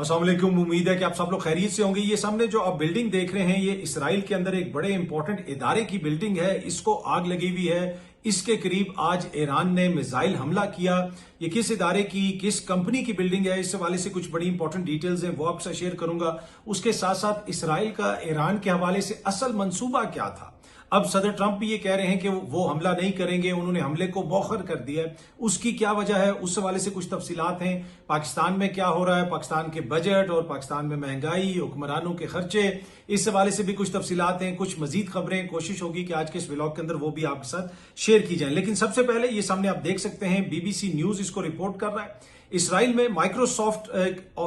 अस्सलाम वालेकुम। उम्मीद है कि आप सब लोग खैरियत से होंगे। ये सामने जो आप बिल्डिंग देख रहे हैं, ये इसराइल के अंदर एक बड़े इंपॉर्टेंट इदारे की बिल्डिंग है। इसको आग लगी हुई है। इसके करीब आज ईरान ने मिसाइल हमला किया। ये किस इदारे की, किस कंपनी की बिल्डिंग है, इस हवाले से कुछ बड़ी इंपॉर्टेंट डिटेल्स हैं, वो आपसे शेयर करूंगा। उसके साथ साथ इसराइल का ईरान के हवाले से असल मंसूबा क्या था। अब सदर ट्रंप भी ये कह रहे हैं कि वो हमला नहीं करेंगे, उन्होंने हमले को मौखर कर दिया है। उसकी क्या वजह है, उस हवाले से कुछ तफसीलात हैं। पाकिस्तान में क्या हो रहा है, पाकिस्तान के बजट और पाकिस्तान में महंगाई, हुक्मरानों के खर्चे, इस हवाले से भी कुछ तफसीलात हैं, कुछ मजीद खबरें। कोशिश होगी कि आज के इस व्लॉग के अंदर वो भी आपके साथ शेयर की जाए। लेकिन सबसे पहले ये सामने आप देख सकते हैं, BBC न्यूज इसको रिपोर्ट कर रहा है। इसराइल में माइक्रोसॉफ्ट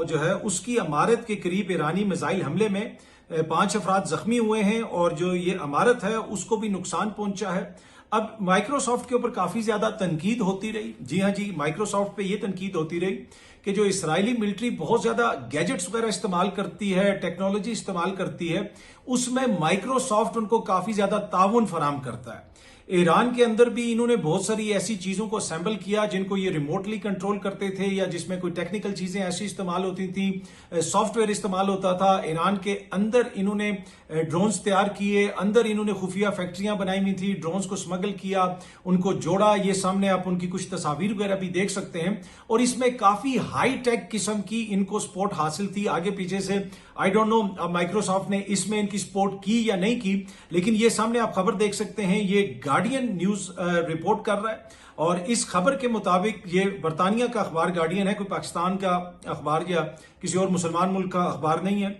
जो है उसकी इमारत के करीब ईरानी मिसाइल हमले में 5 अफराद जख्मी हुए हैं और जो ये इमारत है उसको भी नुकसान पहुंचा है। अब माइक्रोसॉफ्ट के ऊपर काफी ज्यादा तनकीद होती रही। जी हाँ जी, माइक्रोसॉफ्ट पे ये तनकीद होती रही कि जो इसराइली मिलिट्री बहुत ज्यादा गैजेट्स वगैरह इस्तेमाल करती है, टेक्नोलॉजी इस्तेमाल करती है, उसमें माइक्रोसॉफ्ट उनको काफी ज्यादा ताउन फराम करता है। ईरान के अंदर भी इन्होंने बहुत सारी ऐसी चीजों को असेंबल किया जिनको ये रिमोटली कंट्रोल करते थे या जिसमें कोई टेक्निकल चीजें ऐसी इस्तेमाल होती थी, सॉफ्टवेयर इस्तेमाल होता था। ईरान के अंदर इन्होंने ड्रोन्स तैयार किए, अंदर इन्होंने खुफिया फैक्ट्रियां बनाई हुई थी, ड्रोन्स को स्मगल किया, उनको जोड़ा। ये सामने आप उनकी कुछ तस्वीर वगैरह भी देख सकते हैं। और इसमें काफी हाई टेक किस्म की इनको सपोर्ट हासिल थी आगे पीछे से। आई डोंट नो माइक्रोसॉफ्ट ने इसमें इनकी सपोर्ट की या नहीं की, लेकिन ये सामने आप खबर देख सकते हैं। ये गार्डियन न्यूज रिपोर्ट कर रहा है और इस खबर के मुताबिक ये बरतानिया का अखबार गार्डियन है, कोई पाकिस्तान का अखबार या किसी और मुसलमान मुल्क का अखबार नहीं है।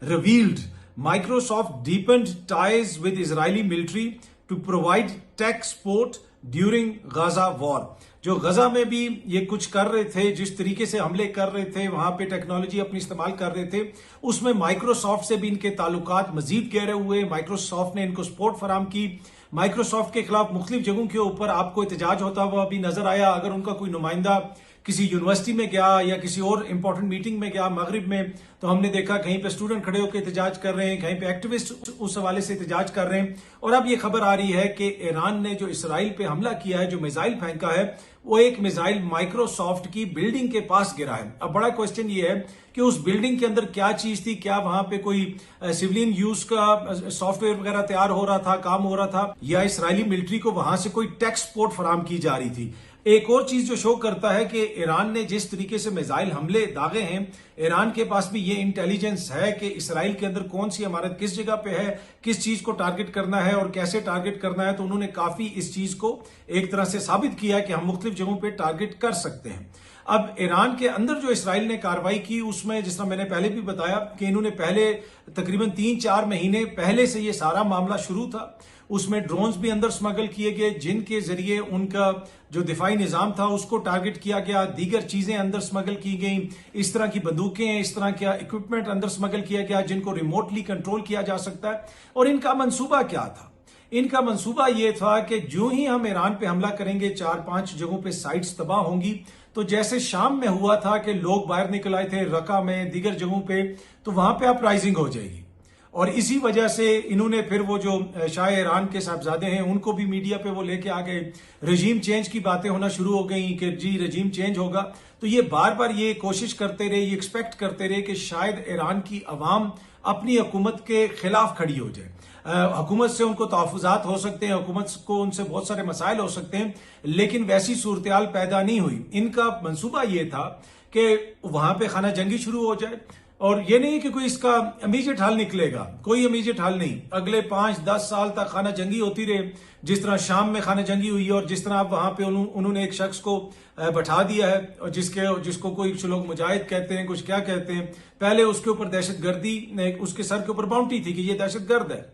Revealed Microsoft deepened ties with Israeli military to provide tech support during Gaza war. जो गजा में भी ये कुछ कर रहे थे, जिस तरीके से हमले कर रहे थे, वहां पे टेक्नोलॉजी अपनी इस्तेमाल कर रहे थे, उसमें माइक्रोसॉफ्ट से भी इनके ताल्लुकात मजीद गहरे हुए। माइक्रोसॉफ्ट ने इनको सपोर्ट फराम की। माइक्रोसॉफ्ट के खिलाफ मुख्तलिफ जगहों के ऊपर आपको एहतजाज होता हुआ भी नजर आया। अगर उनका कोई नुमाइंदा किसी यूनिवर्सिटी में गया या किसी और इंपॉर्टेंट मीटिंग में गया मगरिब में, तो हमने देखा कहीं पे स्टूडेंट खड़े होकर एहतजाज कर रहे हैं, कहीं पे एक्टिविस्ट उस हवाले से एहतजाज कर रहे हैं। और अब ये खबर आ रही है कि ईरान ने जो इसराइल पे हमला किया है, जो मिसाइल फेंका है, वो एक मिसाइल माइक्रोसॉफ्ट की बिल्डिंग के पास गिरा है। अब बड़ा क्वेश्चन ये है कि उस बिल्डिंग के अंदर क्या चीज थी, क्या वहां पे कोई सिविलियन यूज का सॉफ्टवेयर वगैरह तैयार हो रहा था, काम हो रहा था, या इसराइली मिलिट्री को वहां से कोई टेक सपोर्ट फराम की जा रही थी। एक और चीज जो शो करता है कि ईरान ने जिस तरीके से मिसाइल हमले दागे हैं, ईरान के पास भी ये इंटेलिजेंस है कि इसराइल के अंदर कौन सी इमारत किस जगह पे है, किस चीज को टारगेट करना है और कैसे टारगेट करना है। तो उन्होंने काफी इस चीज को एक तरह से साबित किया कि हम मुख्तलिफ जगहों पे टारगेट कर सकते हैं। अब ईरान के अंदर जो इसराइल ने कार्रवाई की, उसमें जिस तरह मैंने पहले भी बताया कि इन्होंने पहले तकरीबन 3-4 महीने पहले से ये सारा मामला शुरू था। उसमें ड्रोन्स भी अंदर स्मगल किए गए जिनके जरिए उनका जो दिफाई निजाम था उसको टारगेट किया गया। दीगर चीजें अंदर स्मगल की गई, इस तरह की बंदूकें, इस तरह का इक्विपमेंट अंदर स्मगल किया गया जिनको रिमोटली कंट्रोल किया जा सकता है। और इनका मंसूबा क्या था? इनका मंसूबा यह था कि जो ही हम ईरान पे हमला करेंगे, 4-5 जगहों पे साइट्स तबाह होंगी। तो जैसे शाम में हुआ था कि लोग बाहर निकल आए थे, रका में, दीगर जगहों पे, तो वहां पे अपराइजिंग हो जाएगी। और इसी वजह से इन्होंने फिर वो जो शाह ईरान के साहबजादे हैं उनको भी मीडिया पे वो लेके आ गए। रजीम चेंज की बातें होना शुरू हो गई कि जी रजीम चेंज होगा। तो ये बार बार ये कोशिश करते रहे, ये एक्सपेक्ट करते रहे कि शायद ईरान की अवाम अपनी हुकूमत के खिलाफ खड़ी हो जाए। हुकूमत से उनको तहफुजात हो सकते हैं, हुकूमत को उनसे बहुत सारे मसाइल हो सकते हैं, लेकिन वैसी सूरत हाल पैदा नहीं हुई। इनका मंसूबा ये था कि वहां पे खाना जंगी शुरू हो जाए। और ये नहीं कि कोई इसका इमीडिएट हल निकलेगा, कोई इमीडिएट हल नहीं। अगले 5-10 साल तक खाना जंगी होती रहे, जिस तरह शाम में खाना जंगी हुई और जिस तरह वहां पे उन्होंने एक शख्स को बैठा दिया है और जिसको कोई कुछ लोग मुजाहिद कहते हैं, कुछ क्या कहते हैं। पहले उसके ऊपर दहशतगर्दी, उसके सर के ऊपर बाउंटी थी कि ये दहशतगर्द है,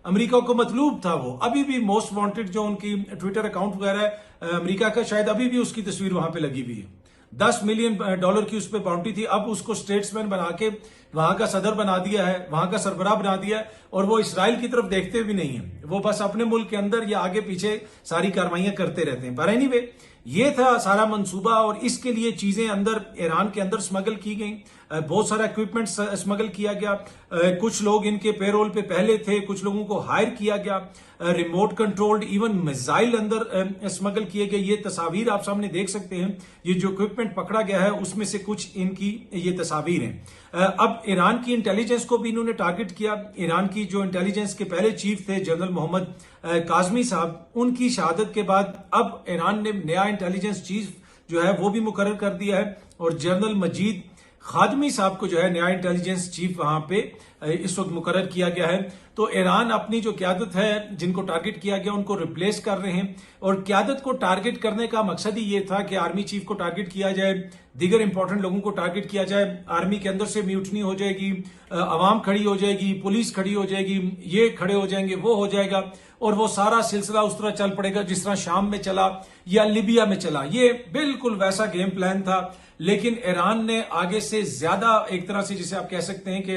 अमेरिका को मतलूब था वो। अभी भी मोस्ट वांटेड जो उनकी ट्विटर अकाउंट वगैरह है अमेरिका का, शायद अभी भी उसकी तस्वीर वहां पे लगी हुई है। $10 मिलियन की उस पर बाउंटी थी। अब उसको स्टेट्समैन बना के वहां का सदर बना दिया है, वहां का सरबराह बना दिया है। और वो इसराइल की तरफ देखते भी नहीं है, वो बस अपने मुल्क के अंदर या आगे पीछे सारी कार्रवाइयां करते रहते हैं। पर एनीवे, ये था सारा मंसूबा और इसके लिए चीजें अंदर ईरान के अंदर स्मगल की गई। बहुत सारा इक्विपमेंट स्मगल किया गया। कुछ लोग इनके पेरोल पे पहले थे, कुछ लोगों को हायर किया गया, रिमोट कंट्रोल्ड इवन मिसाइल अंदर स्मगल किए गए। ये तस्वीर आप सामने देख सकते हैं। ये जो इक्विपमेंट पकड़ा गया है उसमें से कुछ इनकी ये तस्वीर हैं। अब ईरान की इंटेलिजेंस को भी इन्होंने टारगेट किया। ईरान की जो इंटेलिजेंस के पहले चीफ थे जनरल मोहम्मद काजमी साहब, उनकी शहादत के बाद अब ईरान ने नया इंटेलिजेंस चीफ जो है वो भी मुकर्रर कर दिया है और जनरल मजीद खादमी साहब को जो है नया इंटेलिजेंस चीफ वहां पे इस वक्त मुकर्रर किया गया है। तो ईरान अपनी जो क्यादत है, जिनको टारगेट किया गया, उनको रिप्लेस कर रहे हैं। और क्यादत को टारगेट करने का मकसद ही ये था कि आर्मी चीफ को टारगेट किया जाए, दीगर इंपॉर्टेंट लोगों को टारगेट किया जाए। आर्मी के अंदर से म्यूटनी हो जाएगी, अवाम खड़ी हो जाएगी, पुलिस खड़ी हो जाएगी, ये खड़े हो जाएंगे, वो हो जाएगा और वो सारा सिलसिला उस तरह चल पड़ेगा जिस तरह शाम में चला या लिबिया में चला। ये बिल्कुल वैसा गेम प्लान था। लेकिन ईरान ने आगे से ज्यादा एक तरह से जिसे आप कह सकते हैं कि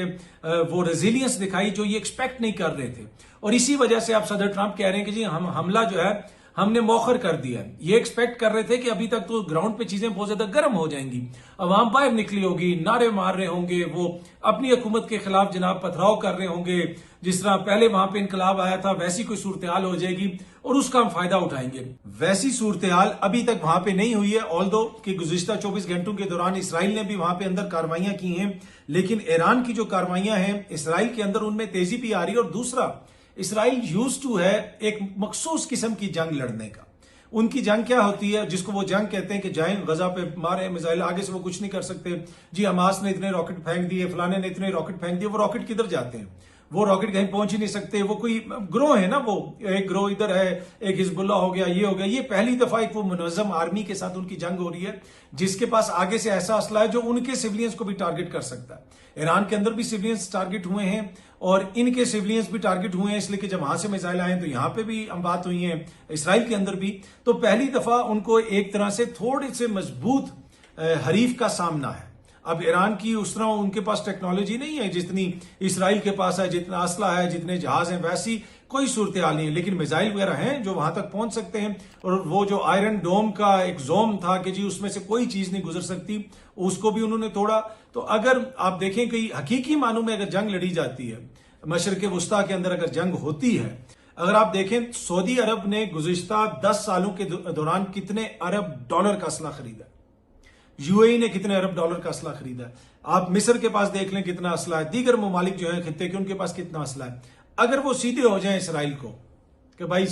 वो रेजिलियंस दिखाई जो ये एक्सपेक्ट नहीं कर रहे थे। और इसी वजह से आप सदर ट्रंप कह रहे हैं कि जी हम हमला जो है हमने मौखर कर दिया है। ये एक्सपेक्ट कर रहे थे कि अभी तक तो ग्राउंड पे चीजें बहुत ज्यादा गर्म हो जाएंगी, अवाम बाहर निकली होगी, नारे मार रहे होंगे, वो अपनी हुकूमत के खिलाफ जनाब पथराव कर रहे होंगे, जिस तरह पहले वहां पे इनकलाब आया था वैसी कोई सूरत-ए-हाल हो जाएगी और उसका हम फायदा उठाएंगे। वैसी सूरत-ए-हाल अभी तक वहां पे नहीं हुई है। ऑल्दो कि गुज़िश्ता 24 घंटों के दौरान इसराइल ने भी वहां पे अंदर कार्रवाइयां की हैं, लेकिन ईरान की जो कार्रवाइयां हैं इसराइल के अंदर उनमें तेजी भी आ रही है। और दूसरा, इसराइल यूज्ड टू है एक मखसूस किस्म की जंग लड़ने का। उनकी जंग क्या होती है, जिसको वो जंग कहते हैं कि जाएं गजा पे मारे मिसाइल, आगे से वो कुछ नहीं कर सकते। जी हमास ने इतने रॉकेट फेंक दिए, फलाने ने इतने रॉकेट फेंक दिए, वो रॉकेट किधर जाते हैं? वो रॉकेट कहीं पहुंच ही नहीं सकते। वो कोई ग्रोह है ना, वो एक ग्रोह इधर है, एक हिजबुल्ला हो गया, ये हो गया। ये पहली दफा एक वो मुनज़्ज़म आर्मी के साथ उनकी जंग हो रही है जिसके पास आगे से ऐसा असला है जो उनके सिविलियंस को भी टारगेट कर सकता है। ईरान के अंदर भी सिविलियंस टारगेट हुए हैं और इनके सिविलियंस भी टारगेट हुए हैं, इसलिए कि जब वहां से मिसाइल आए तो यहां पे भी हम बात हुई है, इसराइल के अंदर भी। तो पहली दफा उनको एक तरह से थोड़े से मजबूत हरीफ का सामना है। अब ईरान की उस तरह उनके पास टेक्नोलॉजी नहीं है जितनी इसराइल के पास है, जितना असला है, जितने जहाज हैं, वैसी कोई सूरत हाल नहीं है। लेकिन मिसाइल वगैरह हैं जो वहां तक पहुंच सकते हैं। और वो जो आयरन डोम का एक जोम था कि जी उसमें से कोई चीज नहीं गुजर सकती, उसको भी उन्होंने तोड़ा। तो अगर आप देखें कि हकीकी मानों में अगर जंग लड़ी जाती है, मशरक़ वुस्ता के अंदर अगर जंग होती है, अगर आप देखें सऊदी अरब ने गुज़िश्ता 10 सालों के दौरान कितने अरब डॉलर का असला खरीदा, यूएई ने कितने अरब डॉलर का असला खरीदा, आप मिस्र के पास देख लें कितना असला है, दीगर ममालिक जो है खित्ते के उनके पास कितना असला है। अगर वो सीधे हो जाए इसराइल को कि भाई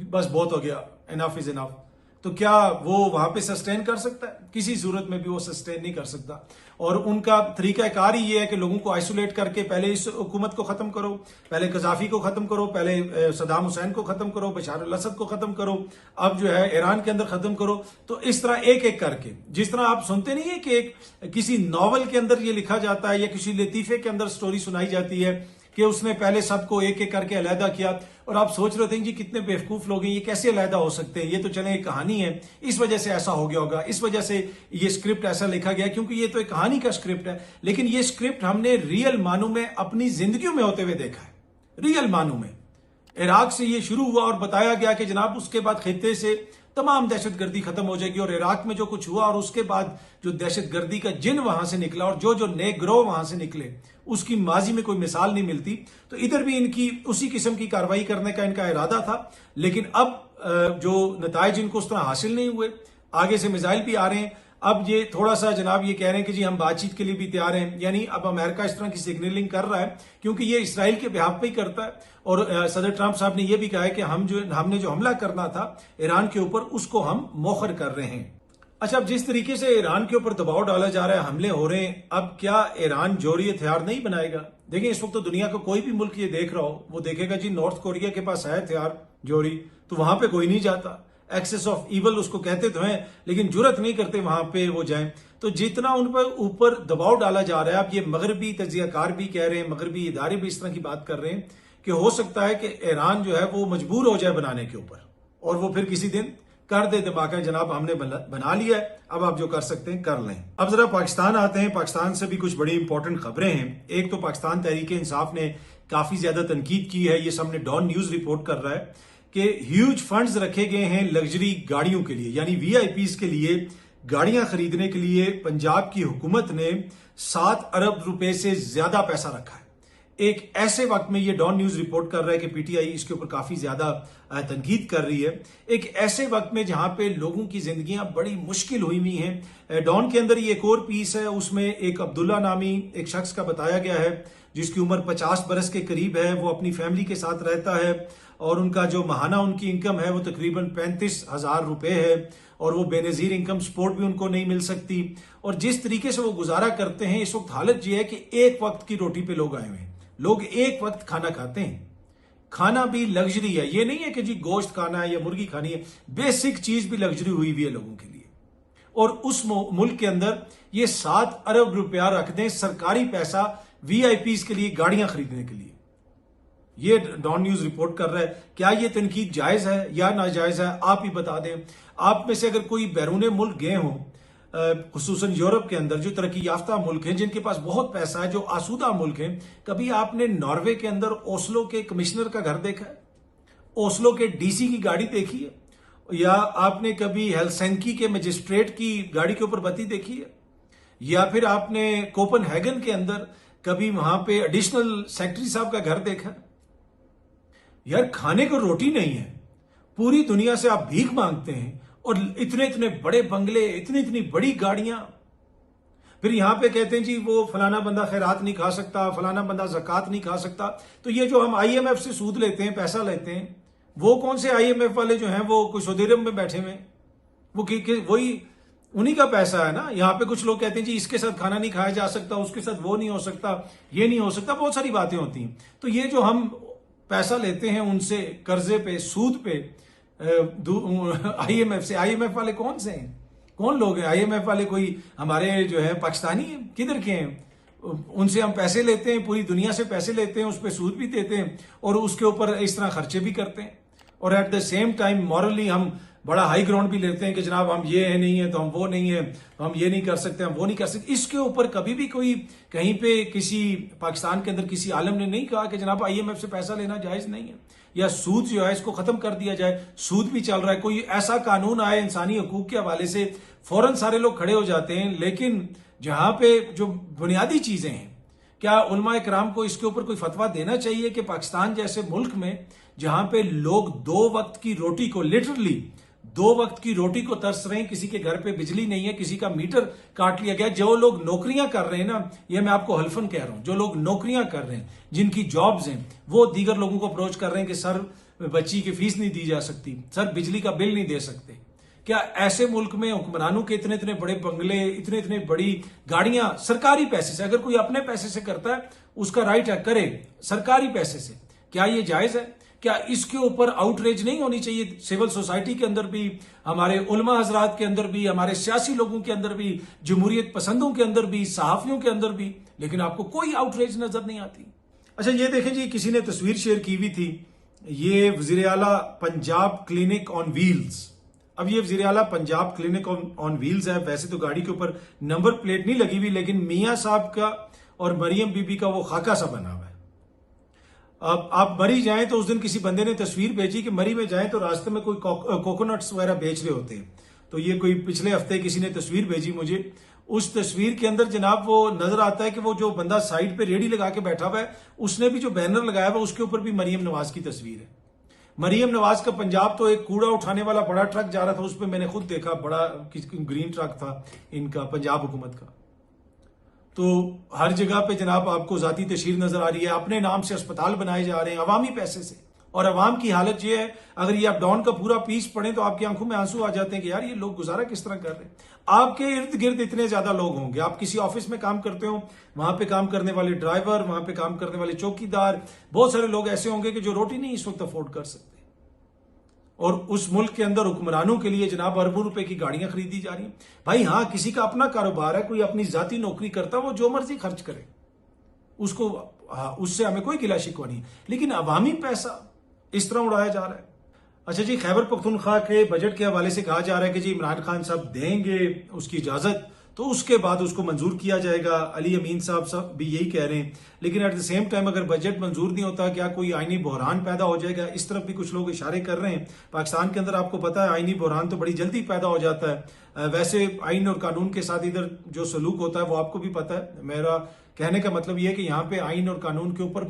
बस बहुत हो गया, इनफ इज इनफ, तो क्या वो वहां पे सस्टेन कर सकता है? किसी सूरत में भी वो सस्टेन नहीं कर सकता। और उनका तरीकाकार ही ये है कि लोगों को आइसोलेट करके पहले इस हुकूमत को खत्म करो, पहले कजाफी को खत्म करो, पहले सदाम हुसैन को खत्म करो, बशार अल असद को खत्म करो, अब जो है ईरान के अंदर खत्म करो। तो इस तरह एक एक करके, जिस तरह आप सुनते नहीं है कि एक किसी नॉवल के अंदर ये लिखा जाता है या किसी लतीफे के अंदर स्टोरी सुनाई जाती है कि उसने पहले सबको एक एक करके अलहदा किया, और आप सोच रहे थे जी कितने बेवकूफ लोग हैं, ये कैसे अलहदा हो सकते हैं, ये तो चले एक कहानी है, इस वजह से ऐसा हो गया होगा, इस वजह से ये स्क्रिप्ट ऐसा लिखा गया, क्योंकि ये तो एक कहानी का स्क्रिप्ट है। लेकिन ये स्क्रिप्ट हमने रियल मानों में अपनी जिंदगियों में होते हुए देखा है। रियल मानों में इराक से ये शुरू हुआ और बताया गया कि जनाब उसके बाद खित्ते से तमाम दहशतगर्दी खत्म हो जाएगी, और इराक में जो कुछ हुआ और उसके बाद जो दहशतगर्दी का जिन वहां से निकला और जो जो नए ग्रोह वहां से निकले, उसकी माजी में कोई मिसाल नहीं मिलती। तो इधर भी इनकी उसी किस्म की कार्रवाई करने का इनका इरादा था। लेकिन अब जो नताइज इनको उस तरह हासिल नहीं हुए, आगे से मिसाइल भी आ रहे हैं। अब ये थोड़ा सा जनाब ये कह रहे हैं कि जी हम बातचीत के लिए भी तैयार हैं, यानी अब अमेरिका इस तरह की सिग्नलिंग कर रहा है, क्योंकि ये इसराइल के बिहाफ पे ही करता है। और सदर ट्रंप साहब ने यह भी कहा है कि हमने जो हमला करना था ईरान के ऊपर, उसको हम मौखर कर रहे हैं। अच्छा, अब जिस तरीके से ईरान के ऊपर दबाव डाला जा रहा है, हमले हो रहे हैं, अब क्या ईरान जौहरी हथियार नहीं बनाएगा? देखिए इस वक्त तो दुनिया का कोई भी मुल्क ये देख रहा हो, वो देखेगा जी नॉर्थ कोरिया के पास है हथियार जौहरी, तो वहां पे कोई नहीं जाता। एक्सेस ऑफ इवल उसको कहते तो हैं, लेकिन जुरत नहीं करते वहां पे वो जाएं। तो जितना उन पर ऊपर दबाव डाला जा रहा है, अब ये मगरबी तजियाकार भी कह रहे हैं, मगरबी इदारे भी इस तरह की बात कर रहे हैं कि हो सकता है कि ईरान जो है वो मजबूर हो जाए बनाने के ऊपर, और वो फिर किसी दिन कर दे धमाका, जनाब हमने बना लिया है, अब आप जो कर सकते हैं कर लें। अब जरा पाकिस्तान आते हैं। पाकिस्तान से भी कुछ बड़ी इंपॉर्टेंट खबरें हैं। एक तो पाकिस्तान तहरीक इंसाफ ने काफी ज्यादा तनकीद की है, ये सामने डॉन न्यूज रिपोर्ट कर रहा है कि ह्यूज फंड्स रखे गए हैं लग्जरी गाड़ियों के लिए, यानी वीआईपीज के लिए, गाड़ियां खरीदने के लिए पंजाब की हुकूमत ने 7 अरब रुपए से ज्यादा पैसा रखा है। एक ऐसे वक्त में, ये डॉन न्यूज रिपोर्ट कर रहा है कि पीटीआई इसके ऊपर काफी ज्यादा तनकीद कर रही है, एक ऐसे वक्त में जहां पे लोगों की जिंदगियां बड़ी मुश्किल हुई हैं। डॉन के अंदर ये एक और पीस है, उसमें एक अब्दुल्ला नामी एक शख्स का बताया गया है जिसकी उम्र 50 बरस के करीब है। वो अपनी फैमिली के साथ रहता है और उनका जो महाना उनकी इनकम है वो तकरीबन 35,000 रुपए है और वो बेनजीर इनकम सपोर्ट भी उनको नहीं मिल सकती। और जिस तरीके से वो गुजारा करते हैं, इस वक्त हालत ये है कि एक वक्त की रोटी पे लोग आए हुए हैं। लोग एक वक्त खाना खाते हैं, खाना भी लग्जरी है। ये नहीं है कि जी गोश्त खाना है या मुर्गी खानी है, बेसिक चीज भी लग्जरी हुई है लोगों के लिए। और उस मुल्क के अंदर ये 7 अरब रुपया रख दें सरकारी पैसा वीआईपीज के लिए, गाड़ियां खरीदने के लिए। ये डॉन न्यूज रिपोर्ट कर रहा है। क्या ये तनकीद जायज है या नाजायज है, आप ही बता दें। आप में से अगर कोई बैरून मुल्क गए हों, खुसूसन यूरोप के अंदर जो तरक्की याफ्ता मुल्क हैं, जिनके पास बहुत पैसा है, जो आसूदा मुल्क हैं, कभी आपने नॉर्वे के अंदर ओस्लो के कमिश्नर का घर देखा है? ओस्लो के डीसी की गाड़ी देखी है? या आपने कभी हेलसिंकी के मजिस्ट्रेट की गाड़ी के ऊपर बत्ती देखी है? या फिर आपने कोपनहेगन के अंदर कभी वहां पे एडिशनल सेक्रेटरी साहब का घर देखा? यार, खाने को रोटी नहीं है, पूरी दुनिया से आप भीख मांगते हैं और इतने इतने बड़े बंगले, इतनी इतनी बड़ी गाड़ियां। फिर यहां पे कहते हैं जी वो फलाना बंदा खैरात नहीं खा सकता, फलाना बंदा ज़कात नहीं खा सकता। तो ये जो हम आईएमएफ से सूद लेते हैं, पैसा लेते हैं, वो कौन से आईएमएफ वाले जो हैं वो कुछ सऊदी अरब में बैठे हुए, वो वही उन्हीं का पैसा है ना। यहां पे कुछ लोग कहते हैं जी इसके साथ खाना नहीं खाया जा सकता, उसके साथ वो नहीं हो सकता, ये नहीं हो सकता, बहुत सारी बातें होती हैं। तो ये जो हम पैसा लेते हैं उनसे कर्जे पे, सूद पे, आईएमएफ से, आईएमएफ वाले कौन से हैं, कौन लोग हैं आईएमएफ वाले? कोई हमारे जो है पाकिस्तानी है, किधर के हैं? उनसे हम पैसे लेते हैं, पूरी दुनिया से पैसे लेते हैं, उस पर सूद भी देते हैं और उसके ऊपर इस तरह खर्चे भी करते हैं। और at the same time morally हम बड़ा हाई ग्राउंड भी लेते हैं कि जनाब हम ये है नहीं है तो हम वो नहीं है, तो हम ये नहीं कर सकते, हम वो नहीं कर सकते। इसके ऊपर कभी भी कोई कहीं पे किसी पाकिस्तान के अंदर किसी आलम ने नहीं कहा कि जनाब आईएमएफ से पैसा लेना जायज नहीं है या सूद जो है इसको खत्म कर दिया जाए। सूद भी चल रहा है, कोई ऐसा कानून आए इंसानी हकूक के हवाले से, फौरन सारे लोग खड़े हो जाते हैं। लेकिन जहां पे जो बुनियादी चीजें हैं, क्या उलमा इकराम को इसके ऊपर कोई फतवा देना चाहिए कि पाकिस्तान जैसे मुल्क में जहां पे लोग 2 वक्त की रोटी को, लिटरली 2 वक्त की रोटी को तरस रहे हैं, किसी के घर पे बिजली नहीं है, किसी का मीटर काट लिया गया। जो लोग नौकरियां कर रहे हैं ना, ये मैं आपको हल्फन कह रहा हूं, जो लोग नौकरियां कर रहे हैं, जिनकी जॉब्स हैं, वो दीगर लोगों को अप्रोच कर रहे हैं कि सर बच्ची की फीस नहीं दी जा सकती, सर बिजली का बिल नहीं दे सकते। क्या ऐसे मुल्क में हुक्मरानों के इतने इतने बड़े बंगले, इतने इतने बड़ी गाड़ियां सरकारी पैसे से, अगर कोई अपने पैसे से करता है उसका राइट है, करे सरकारी पैसे से, क्या ये जायज है? क्या इसके ऊपर आउटरीच नहीं होनी चाहिए? सिविल सोसाइटी के अंदर भी, हमारे उलमा हजरात के अंदर भी, हमारे सियासी लोगों के अंदर भी, जमहूरियत पसंदों के अंदर भी, सहाफियों के अंदर भी, लेकिन आपको कोई आउटरीच नजर नहीं आती। अच्छा, ये देखें जी, किसी ने तस्वीर शेयर की हुई थी, ये वजीर आला पंजाब क्लिनिक ऑन व्हील्स। अब ये वजीर आला पंजाब क्लिनिक ऑन व्हील्स है। वैसे तो गाड़ी के ऊपर नंबर प्लेट नहीं लगी हुई, लेकिन मियाँ साहब का और मरियम बीबी का वो खाका सा बना हुआ है। अब आप मरी जाएं तो उस दिन किसी बंदे ने तस्वीर भेजी कि मरी में जाएं तो रास्ते में कोई कोकोनट्स वगैरह बेच रहे होते हैं। तो ये कोई पिछले हफ्ते किसी ने तस्वीर भेजी मुझे। उस तस्वीर के अंदर जनाब वो नजर आता है कि वो जो बंदा साइड पे रेडी लगा के बैठा हुआ है, उसने भी जो बैनर लगाया हुआ उसके ऊपर भी मरियम नवाज की तस्वीर है। मरियम नवाज का पंजाब तो एक कूड़ा उठाने वाला बड़ा ट्रक जा रहा था, उस पर मैंने खुद देखा, बड़ा ग्रीन ट्रक था इनका, पंजाब हुकूमत का। तो हर जगह पे जनाब आपको जाती तशहीर नजर आ रही है, अपने नाम से अस्पताल बनाए जा रहे हैं अवामी पैसे से। और अवाम की हालत ये है, अगर ये आप डॉन का पूरा पीस पढ़ें तो आपकी आंखों में आंसू आ जाते हैं कि यार ये लोग गुजारा किस तरह कर रहे हैं। आपके इर्द गिर्द इतने ज्यादा लोग होंगे, आप किसी ऑफिस में काम करते हो, वहां पे काम करने वाले ड्राइवर, वहां पे काम करने वाले चौकीदार, बहुत सारे लोग ऐसे होंगे कि जो रोटी नहीं इस वक्त अफोर्ड कर सकते। और उस मुल्क के अंदर हुक्मरानों के लिए जनाब अरबों रुपए की गाड़ियां खरीदी जा रही हैं। भाई हाँ, किसी का अपना कारोबार है, कोई अपनी जाती नौकरी करता है, वो जो मर्जी खर्च करे, उसको उससे हमें कोई गिला शिकवा नहीं, लेकिन अवामी पैसा इस तरह उड़ाया जा रहा है। अच्छा जी, खैबर पख्तूनख्वा के बजट के हवाले से कहा जा रहा है कि जी इमरान खान साहब देंगे उसकी इजाजत तो उसके बाद उसको मंजूर किया जाएगा। अली अमीन साहब सब भी यही कह रहे हैं। लेकिन एट द सेम टाइम अगर बजट मंजूर नहीं होता, क्या कोई आईनी बहरान पैदा हो जाएगा? इस तरफ भी कुछ लोग इशारे कर रहे हैं। पाकिस्तान के अंदर आपको पता है आईनी बहरान तो बड़ी जल्दी पैदा हो जाता है। वैसे आइन और कानून के साथ इधर जो सलूक होता है वो आपको भी पता है। मेरा कहने का मतलब यह है कि यहाँ पे आइन और कानून के ऊपर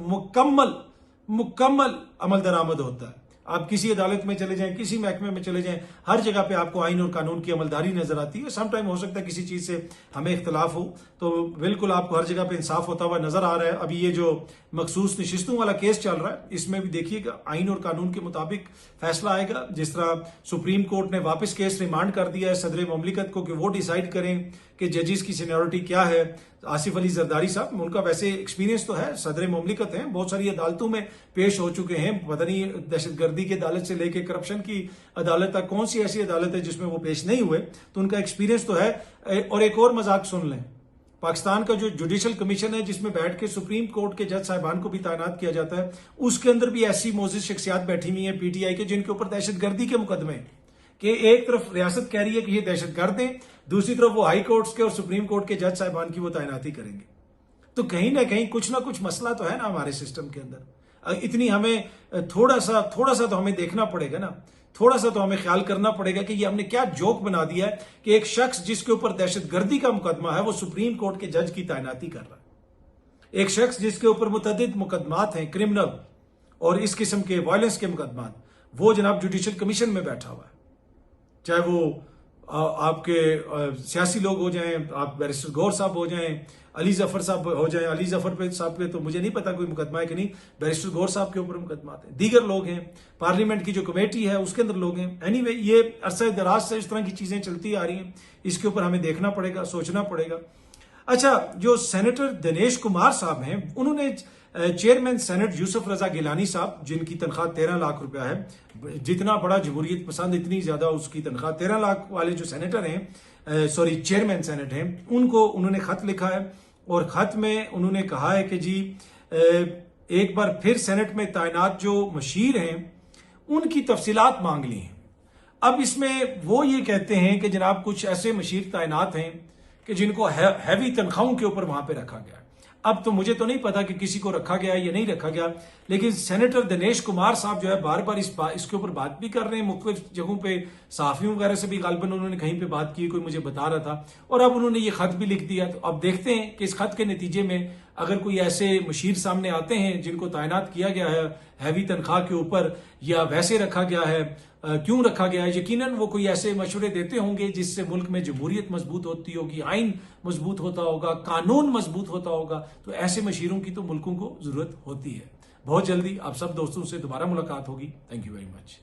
मुकम्मल अमल दरामद होता है। आप किसी अदालत में चले जाएं, किसी महकमे में चले जाएं, हर जगह पे आपको आइन और कानून की अमलदारी नजर आती है। सम टाइम हो सकता है किसी चीज से हमें इख्तलाफ हो, तो बिल्कुल आपको हर जगह पे इंसाफ होता हुआ नजर आ रहा है। अभी ये जो मखसूस नशिस्तों वाला केस चल रहा है, इसमें भी देखिएगा आइन और कानून के मुताबिक फैसला आएगा। जिस तरह सुप्रीम कोर्ट ने वापस केस रिमांड कर दिया है सदर ममलिकत को कि वो डिसाइड करें कि जजेस की सीनियरिटी क्या है। आसिफ अली जरदारी साहब, उनका वैसे एक्सपीरियंस तो है, सदर ममलिकत हैं, बहुत सारी अदालतों में पेश हो चुके हैं। पता नहीं दहशतगर्दी की अदालत से लेकर करप्शन की अदालत तक कौन सी ऐसी अदालत है जिसमें वो पेश नहीं हुए, तो उनका एक्सपीरियंस तो है। और एक और मजाक सुन लें, पाकिस्तान का जो जुडिशल कमीशन है जिसमें बैठ के सुप्रीम कोर्ट के जज साहिबान को भी तैनात किया जाता है, उसके अंदर भी ऐसी मोजिज शख्सियात बैठी हुई हैं पीटीआई के, जिनके ऊपर दहशतगर्दी के मुकदमे कि एक तरफ रियासत कह रही है कि ये दहशतगर्द हैं, दूसरी तरफ वो हाई कोर्ट्स के और सुप्रीम कोर्ट के जज साहिबान की वो तैनाती करेंगे। तो कहीं ना कहीं कुछ ना कुछ मसला तो है ना हमारे सिस्टम के अंदर। इतनी हमें थोड़ा सा तो हमें देखना पड़ेगा ना, थोड़ा सा तो हमें ख्याल करना पड़ेगा कि ये हमने क्या जोक बना दिया है कि एक शख्स जिसके ऊपर दहशतगर्दी का मुकदमा है वो सुप्रीम कोर्ट के जज की तैनाती कर रहा है। एक शख्स जिसके ऊपर मुतअद्दिद मुकदमात हैं, क्रिमिनल और इस किस्म के वायलेंस के मुकदमात, वो जनाब जुडिशल कमीशन में बैठा हुआ है। चाहे वो आपके सियासी लोग हो जाएं, आप बैरिस्टर गौर साहब हो जाएं, अली जफर साहब हो जाएं। अली जफर साहब पे तो मुझे नहीं पता कोई मुकदमा है कि नहीं, बैरिस्टर गौर साहब के ऊपर मुकदमा है, दीगर लोग हैं, पार्लियामेंट की जो कमेटी है उसके अंदर लोग हैं। एनीवे, ये अरसा दराज से इस तरह की चीजें चलती आ रही हैं, इसके ऊपर हमें देखना पड़ेगा, सोचना पड़ेगा। अच्छा, जो सेनेटर दिनेश कुमार साहब हैं, उन्होंने चेयरमैन सेनेट यूसुफ रजा गिलानी साहब, जिनकी तनख्वाह 13 लाख रुपया है, जितना बड़ा जमहूरियत पसंद इतनी ज्यादा उसकी तनख्वाह, 13 लाख वाले जो सेनेटर हैं, चेयरमैन सेनेट हैं, उनको उन्होंने खत लिखा है और खत में उन्होंने कहा है कि जी एक बार फिर सेनेट में तैनात जो मशीर हैं उनकी तफसीलात मांग ली हैं। अब इसमें वो ये कहते हैं कि जनाब कुछ ऐसे मशीर तैनात हैं कि जिनको हैवी तनख्वाहों के ऊपर वहां पे रखा गया। अब तो मुझे तो नहीं पता कि किसी को रखा गया या नहीं रखा गया, लेकिन सेनेटर दिनेश कुमार साहब जो है बार बार इसके ऊपर बात भी कर रहे हैं। मुख्तलिफ जगहों पे सहाफियों वगैरह से भी गालिबन उन्होंने कहीं पे बात की, कोई मुझे बता रहा था, और अब उन्होंने ये खत भी लिख दिया। तो अब देखते हैं कि इस खत के नतीजे में अगर कोई ऐसे मशीर सामने आते हैं जिनको तैनात किया गया है हैवी तनख्वाह के ऊपर, या वैसे रखा गया है, क्यों रखा गया है, यकीनन वो कोई ऐसे मशवरे देते होंगे जिससे मुल्क में जमहूरियत मजबूत होती होगी, आइन मजबूत होता होगा, कानून मजबूत होता होगा। तो ऐसे मशीरों की तो मुल्कों को जरूरत होती है। बहुत जल्दी आप सब दोस्तों से दोबारा मुलाकात होगी। Thank you very much.